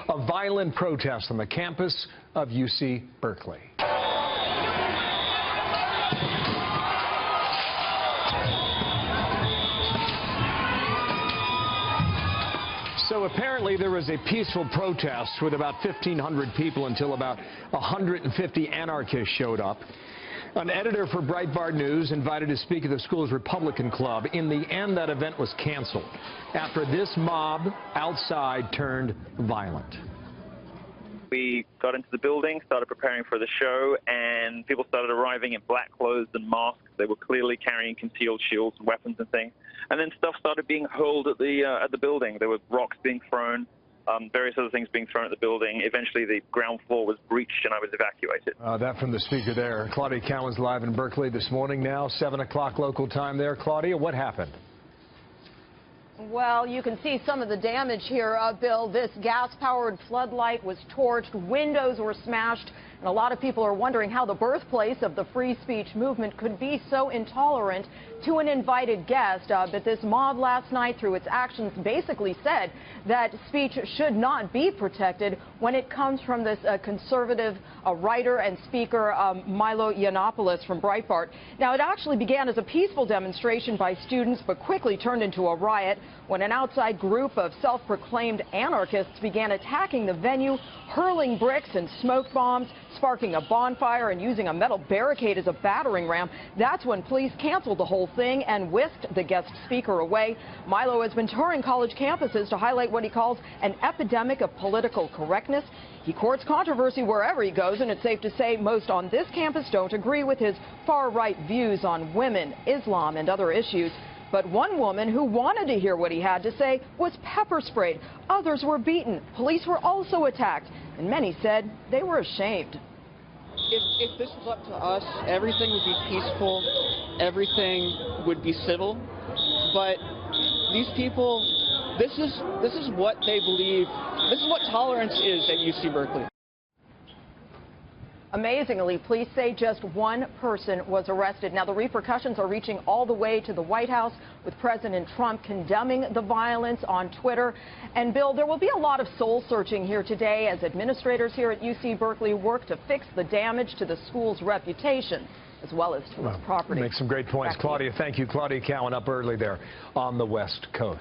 a violent protest on the campus of UC Berkeley. So apparently there was a peaceful protest with about 1,500 people until about 150 anarchists showed up. An editor for Breitbart News invited to speak at the school's Republican Club. In the end, that event was canceled after this mob outside turned violent. We got into the building, started preparing for the show, and people started arriving in black clothes and masks. They were clearly carrying concealed shields and weapons and things. And then stuff started being hurled at the building. There were rocks being thrown, various other things being thrown at the building. Eventually, the ground floor was breached, and I was evacuated. That from the speaker there. Claudia Cowan's live in Berkeley this morning now, 7 o'clock local time there. Claudia, what happened? Well, you can see some of the damage here, Bill. This gas-powered floodlight was torched, windows were smashed, and a lot of people are wondering how the birthplace of the free speech movement could be so intolerant to an invited guest. But this mob last night, through its actions, basically said that speech should not be protected when it comes from this conservative writer and speaker, Milo Yiannopoulos from Breitbart. Now, it actually began as a peaceful demonstration by students, but quickly turned into a riot when an outside group of self-proclaimed anarchists began attacking the venue, hurling bricks and smoke bombs, sparking a bonfire and using a metal barricade as a battering ram. That's when police canceled the whole thing and whisked the guest speaker away. Milo has been touring college campuses to highlight what he calls an epidemic of political correctness. He courts controversy wherever he goes, and it's safe to say most on this campus don't agree with his far-right views on women, Islam, and other issues. But one woman who wanted to hear what he had to say was pepper sprayed. Others were beaten. Police were also attacked, and many said they were ashamed. If this was up to us, everything would be peaceful, everything would be civil. But these people, this is what they believe. This is what tolerance is at UC Berkeley. Amazingly, police say just one person was arrested. Now, the repercussions are reaching all the way to the White House, with President Trump condemning the violence on Twitter. And, Bill, there will be a lot of soul-searching here today as administrators here at UC Berkeley work to fix the damage to the school's reputation as well as to its property. Make some great points. Claudia, thank you. Claudia Cowan up early there on the West Coast.